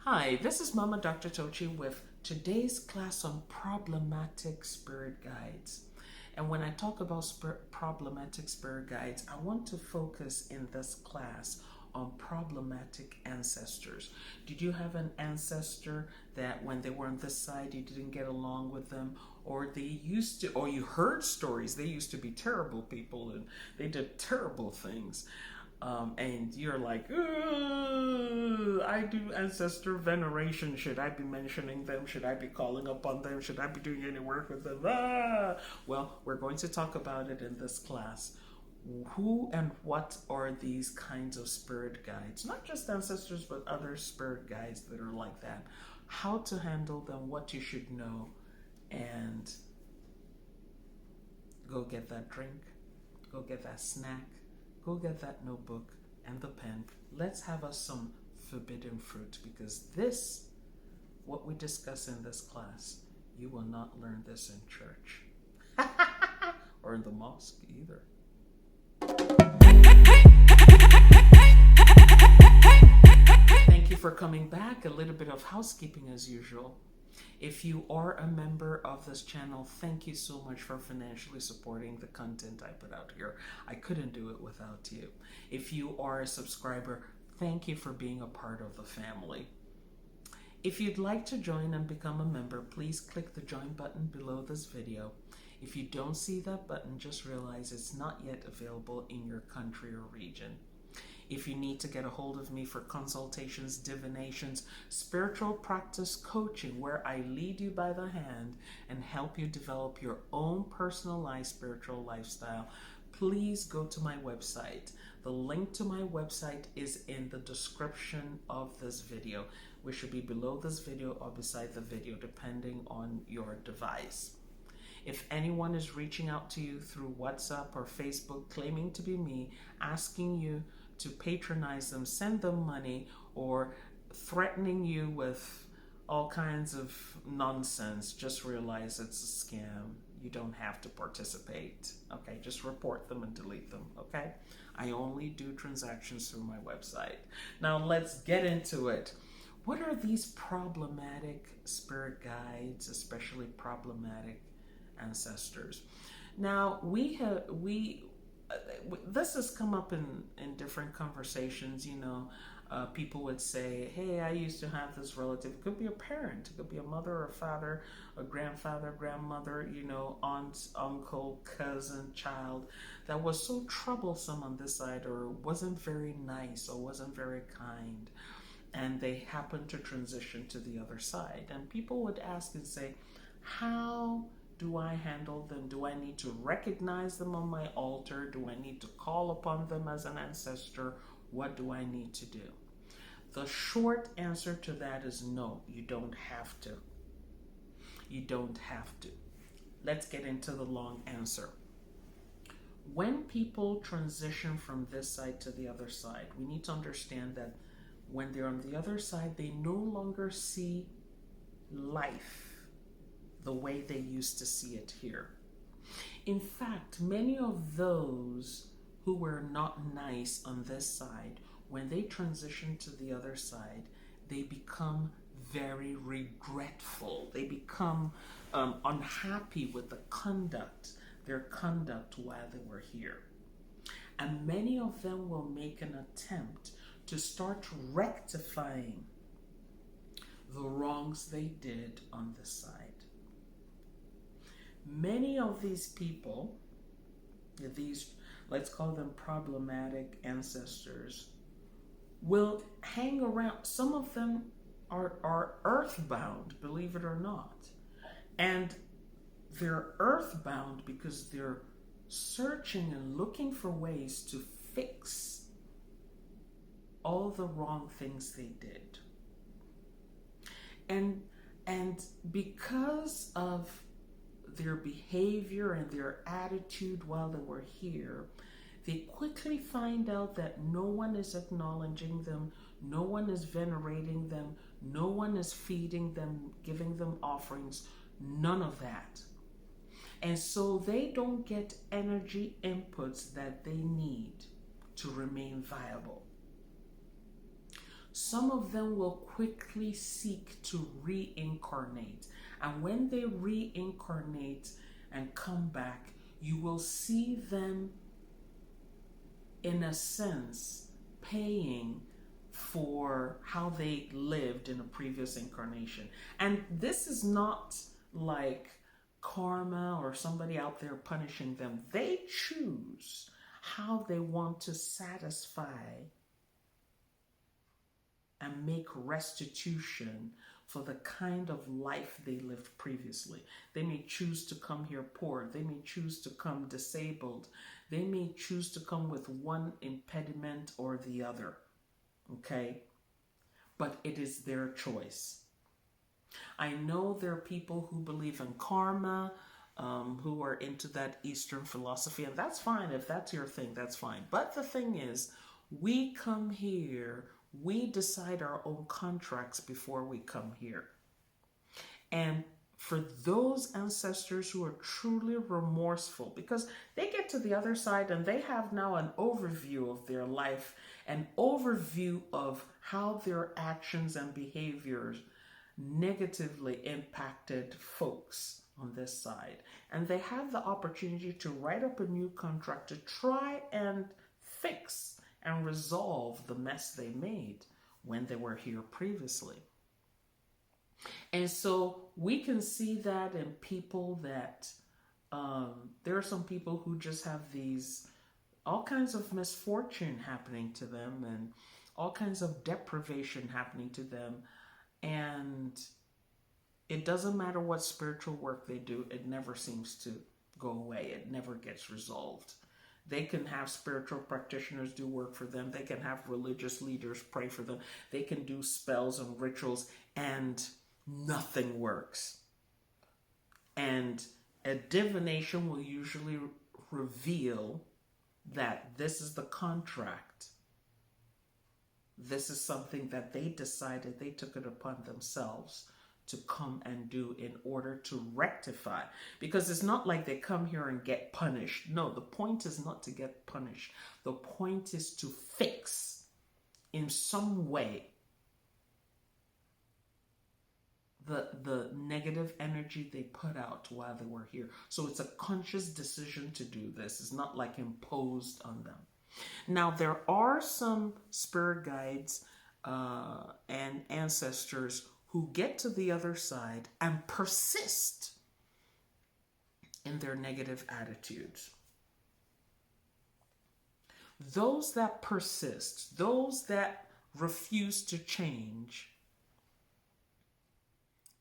Hi, this is Mama Dr. Tochi with today's class on problematic spirit guides. And when I talk about problematic spirit guides, I want to focus in this class on problematic ancestors. Did you have an ancestor that when they were on this side, you didn't get along with them? Or they used to, or you heard stories, they used to be terrible people and they did terrible things. And you're like, I do ancestor veneration. Should I be mentioning them? Should I be calling upon them? Should I be doing any work with them? Well, we're going to talk about it in this class. Who and what are these kinds of spirit guides? Not just ancestors, but other spirit guides that are like that. How to handle them, what you should know, and go get that drink, go get that snack, go get that notebook and the pen. Let's have us some forbidden fruit, because this, what we discuss in this class, you will not learn this in church or in the mosque either. Thank you for coming back. A little bit of housekeeping as usual. If you are a member of this channel, thank you so much for financially supporting the content I put out here. I couldn't do it without you. If you are a subscriber, thank you for being a part of the family. If you'd like to join and become a member, please click the join button below this video. If you don't see that button, just realize it's not yet available in your country or region. If you need to get a hold of me for consultations, divinations, spiritual practice coaching, where I lead you by the hand and help you develop your own personalized spiritual lifestyle, please go to my website. The link to my website is in the description of this video, which should be below this video or beside the video, depending on your device. If anyone is reaching out to you through WhatsApp or Facebook claiming to be me, asking you to patronize them, send them money, or threatening you with all kinds of nonsense, just realize it's a scam. You don't have to participate. Okay, just report them and delete them. Okay, I only do transactions through my website. Now let's get into it. What are these problematic spirit guides, especially problematic ancestors? Now this has come up in different conversations. People would say, hey, I used to have this relative. It could be a parent, it could be a mother or father, a grandfather, grandmother, aunt, uncle, cousin, child, that was so troublesome on this side, or wasn't very nice, or wasn't very kind, and they happened to transition to the other side. And people would ask and say, how do I handle them? Do I need to recognize them on my altar? Do I need to call upon them as an ancestor? What do I need to do? The short answer to that is no, you don't have to. You don't have to. Let's get into the long answer. When people transition from this side to the other side, we need to understand that when they're on the other side, they no longer see life the way they used to see it here. In fact, many of those who were not nice on this side, when they transition to the other side, they become very regretful. They become unhappy with their conduct while they were here. And many of them will make an attempt to start rectifying the wrongs they did on this side. Many of these people, let's call them problematic ancestors, will hang around. Some of them are earthbound, believe it or not. And they're earthbound because they're searching and looking for ways to fix all the wrong things they did. And because of their behavior and their attitude while they were here, they quickly find out that no one is acknowledging them, no one is venerating them, no one is feeding them, giving them offerings, none of that. And so they don't get energy inputs that they need to remain viable. Some of them will quickly seek to reincarnate. And when they reincarnate and come back, you will see them, in a sense, paying for how they lived in a previous incarnation. And this is not like karma or somebody out there punishing them. They choose how they want to satisfy and make restitution for the kind of life they lived previously. They may choose to come here poor. They may choose to come disabled. They may choose to come with one impediment or the other. Okay? But it is their choice. I know there are people who believe in karma, who are into that Eastern philosophy, and that's fine. If that's your thing, that's fine. But the thing is, we come here, we decide our own contracts before we come here. And for those ancestors who are truly remorseful, because they get to the other side and they have now an overview of their life, an overview of how their actions and behaviors negatively impacted folks on this side. And they have the opportunity to write up a new contract to try and fix and resolve the mess they made when they were here previously. And so we can see that in people that there are some people who just have these all kinds of misfortune happening to them and all kinds of deprivation happening to them. And it doesn't matter what spiritual work they do, it never seems to go away. It never gets resolved. They can have spiritual practitioners do work for them. They can have religious leaders pray for them. They can do spells and rituals, and nothing works. And a divination will usually reveal that this is the contract. This is something that they decided, they took it upon themselves to come and do in order to rectify. Because it's not like they come here and get punished. No, the point is not to get punished. The point is to fix in some way the negative energy they put out while they were here. So it's a conscious decision to do this. It's not like imposed on them. Now, there are some spirit guides and ancestors who get to the other side and persist in their negative attitudes. Those that persist, those that refuse to change,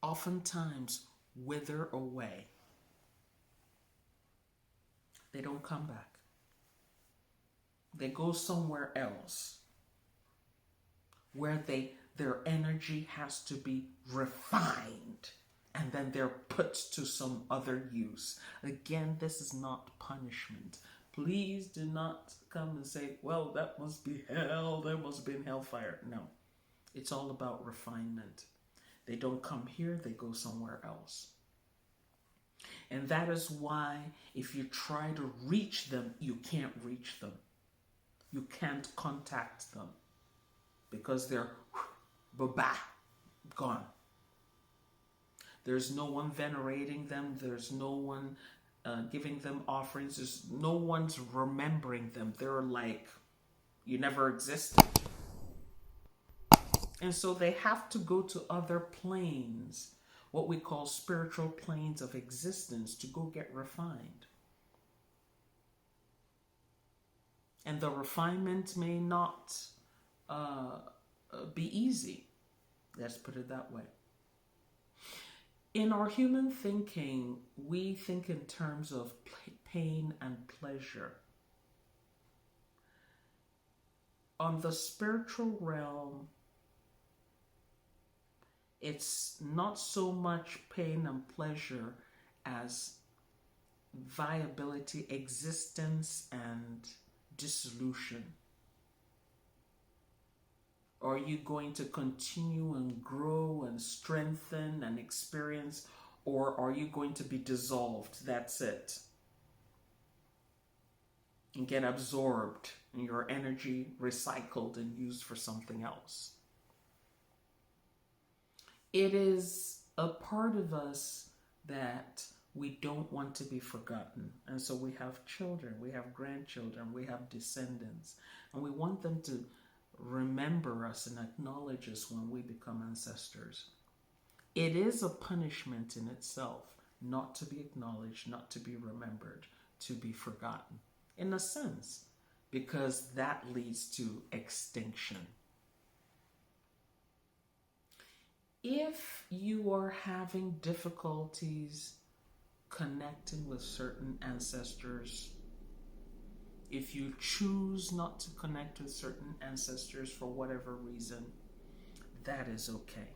oftentimes wither away. They don't come back. They go somewhere else where their energy has to be refined, and then they're put to some other use. Again, this is not punishment. Please do not come and say, well, that must be hell, that must be in hellfire. No, it's all about refinement. They don't come here, they go somewhere else. And that is why if you try to reach them, you can't reach them. You can't contact them because they're gone. There's no one venerating them. There's no one giving them offerings. There's no one's remembering them. They're like, you never existed. And so they have to go to other planes, what we call spiritual planes of existence, to go get refined. And the refinement may not be easy. Let's put it that way. In our human thinking, we think in terms of pain and pleasure. On the spiritual realm, it's not so much pain and pleasure as viability, existence, and dissolution. Are you going to continue and grow and strengthen and experience, or are you going to be dissolved? That's it. And get absorbed and your energy recycled and used for something else. It is a part of us that we don't want to be forgotten. And so we have children, we have grandchildren, we have descendants, and we want them to remember us and acknowledge us when we become ancestors. It is a punishment in itself not to be acknowledged, not to be remembered, to be forgotten, in a sense, because that leads to extinction. If you are having difficulties connecting with certain ancestors, if you choose not to connect with certain ancestors for whatever reason, that is okay.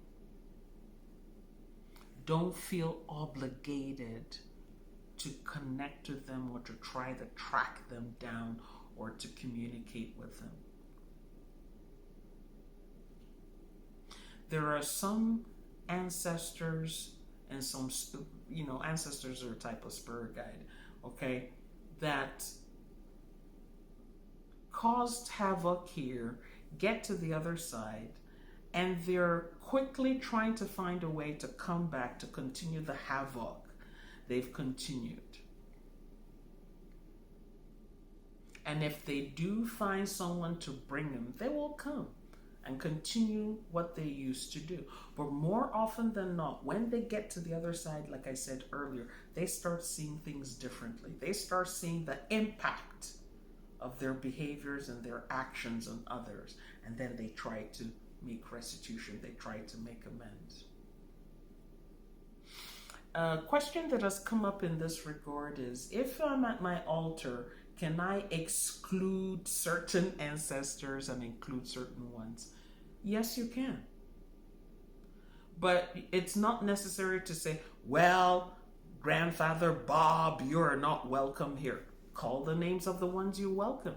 Don't feel obligated to connect with them or to try to track them down or to communicate with them. There are some ancestors and some, ancestors are a type of spirit guide, okay, that caused havoc here, get to the other side, and they're quickly trying to find a way to come back to continue the havoc they've continued. And if they do find someone to bring them, they will come and continue what they used to do. But more often than not, when they get to the other side, like I said earlier, they start seeing things differently. They start seeing the impact of their behaviors and their actions on others. And then they try to make restitution. They try to make amends. A question that has come up in this regard is, if I'm at my altar, can I exclude certain ancestors and include certain ones? Yes, you can. But it's not necessary to say, well, Grandfather Bob, you're not welcome here. Call the names of the ones you welcome.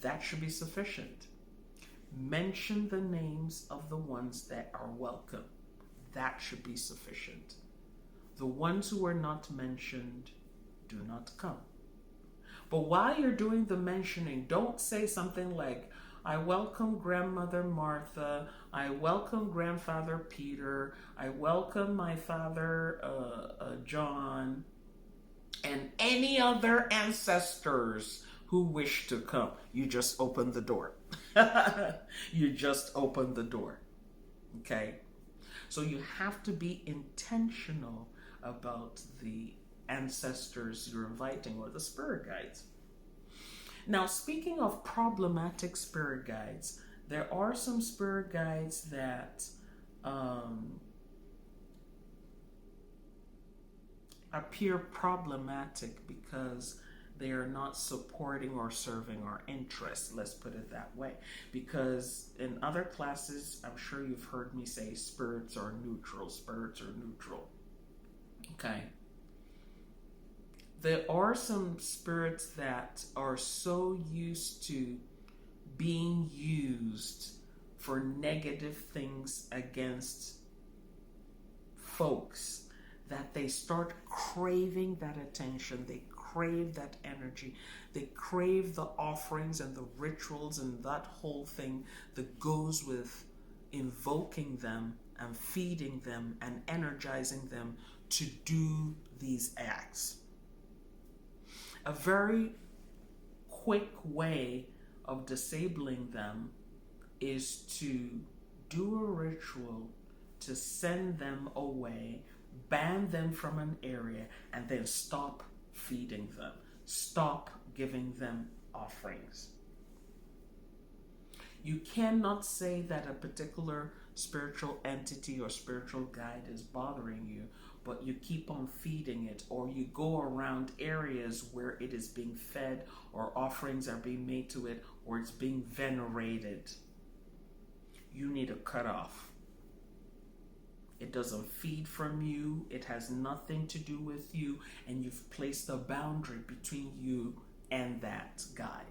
That should be sufficient. Mention the names of the ones that are welcome. That should be sufficient. The ones who are not mentioned do not come. But while you're doing the mentioning, don't say something like, I welcome Grandmother Martha, I welcome Grandfather Peter, I welcome my father John, and any other ancestors who wish to come. You just open the door. You just open the door. Okay? So you have to be intentional about the ancestors you're inviting or the spirit guides. Now, speaking of problematic spirit guides, there are some spirit guides that appear problematic because they are not supporting or serving our interests. Let's put it that way. Because in other classes, I'm sure you've heard me say spirits are neutral. Spirits are neutral. Okay. There are some spirits that are so used to being used for negative things against folks that they start craving that attention. They crave that energy. They crave the offerings and the rituals and that whole thing that goes with invoking them and feeding them and energizing them to do these acts. A very quick way of disabling them is to do a ritual to send them away, ban them from an area, and then stop feeding them. Stop giving them offerings. You cannot say that a particular spiritual entity or spiritual guide is bothering you, but you keep on feeding it, or you go around areas where it is being fed or offerings are being made to it or it's being venerated. You need to cut off. It doesn't feed from you. It has nothing to do with you, and you've placed a boundary between you and that guide.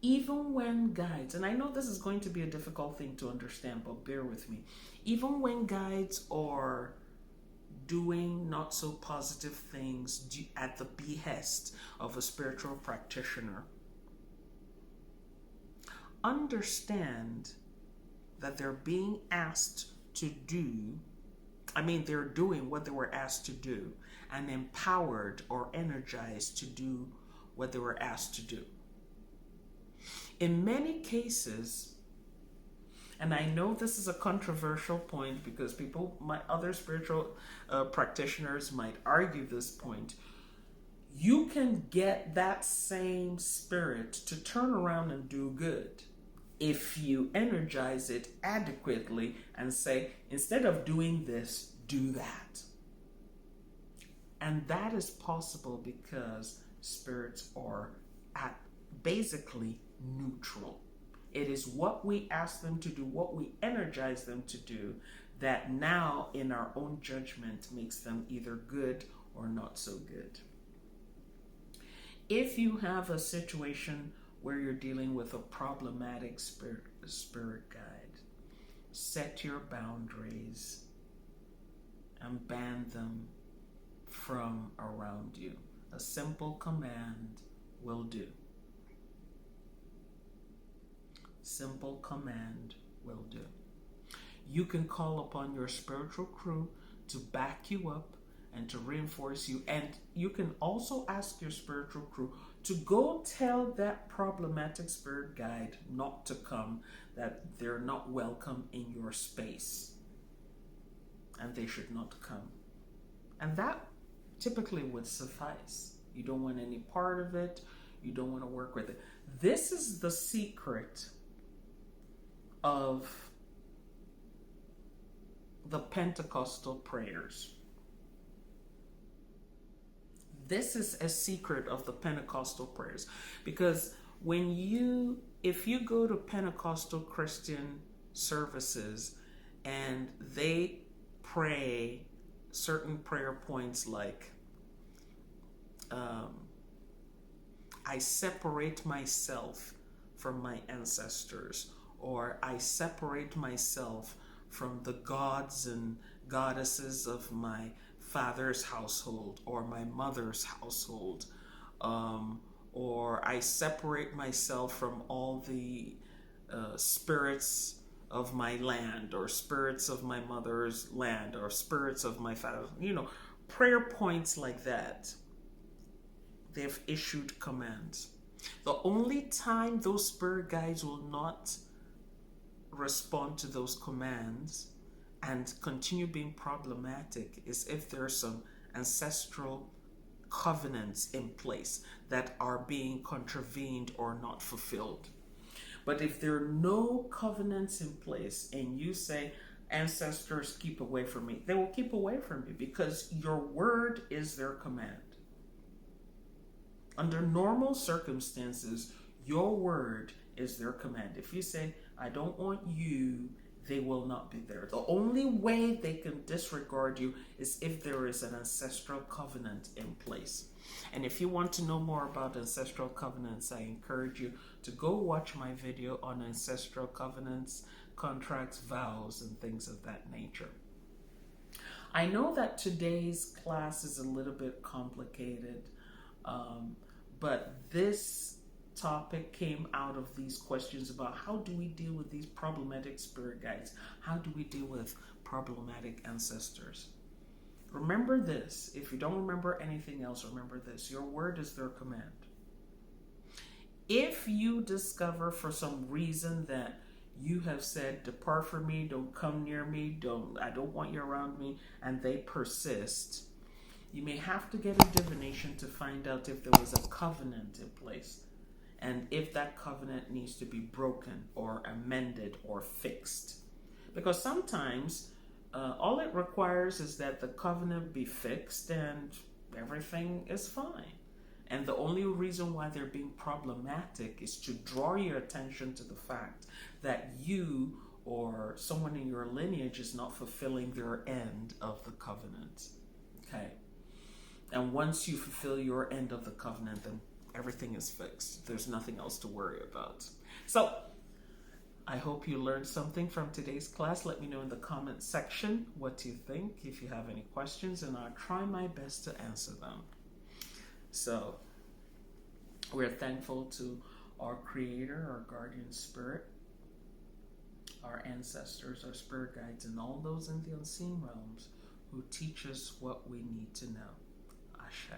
Even when guides, and I know this is going to be a difficult thing to understand, but bear with me. Even when guides are doing not so positive things at the behest of a spiritual practitioner, understand that they're being asked to do, they're doing what they were asked to do, and empowered or energized to do what they were asked to do. In many cases, and I know this is a controversial point because other spiritual practitioners might argue this point, you can get that same spirit to turn around and do good if you energize it adequately and say, instead of doing this, do that. And that is possible because spirits are at basically neutral. It is what we ask them to do, what we energize them to do, that now in our own judgment makes them either good or not so good. If you have a situation where you're dealing with a problematic spirit guide, set your boundaries and ban them from around you. A simple command will do. Simple command will do. You can call upon your spiritual crew to back you up and to reinforce you. And you can also ask your spiritual crew to go tell that problematic spirit guide not to come, that they're not welcome in your space and they should not come. And that typically would suffice. You don't want any part of it. You don't want to work with it. This is the secret of the Pentecostal prayers. This is a secret of the Pentecostal prayers, because if you go to Pentecostal Christian services and they pray certain prayer points like, I separate myself from my ancestors, or I separate myself from the gods and goddesses of my father's household or my mother's household, or I separate myself from all the spirits of my land, or spirits of my mother's land, or spirits of my father, prayer points like that. They've issued commands. The only time those spirit guides will not respond to those commands and continue being problematic is if there are some ancestral covenants in place that are being contravened or not fulfilled. But if there are no covenants in place and you say, ancestors, keep away from me, they will keep away from you because your word is their command. Under normal circumstances, your word is their command. If you say, I don't want you, they will not be there. The only way they can disregard you is if there is an ancestral covenant in place. And if you want to know more about ancestral covenants, I encourage you to go watch my video on ancestral covenants, contracts, vows, and things of that nature. I know that today's class is a little bit complicated, but this topic came out of these questions about how do we deal with these problematic spirit guides? How do we deal with problematic ancestors? Remember this. If you don't remember anything else, remember this. Your word is their command. If you discover for some reason that you have said, depart from me, don't come near me, I don't want you around me, and they persist, you may have to get a divination to find out if there was a covenant in place and if that covenant needs to be broken or amended or fixed. Because sometimes all it requires is that the covenant be fixed and everything is fine. And the only reason why they're being problematic is to draw your attention to the fact that you or someone in your lineage is not fulfilling their end of the covenant. Okay. And once you fulfill your end of the covenant, then everything is fixed. There's nothing else to worry about. So I hope you learned something from today's class. Let me know in the comment section what you think, if you have any questions, and I'll try my best to answer them. So we're thankful to our Creator, our guardian spirit, our ancestors, our spirit guides, and all those in the unseen realms who teach us what we need to know. Ashe.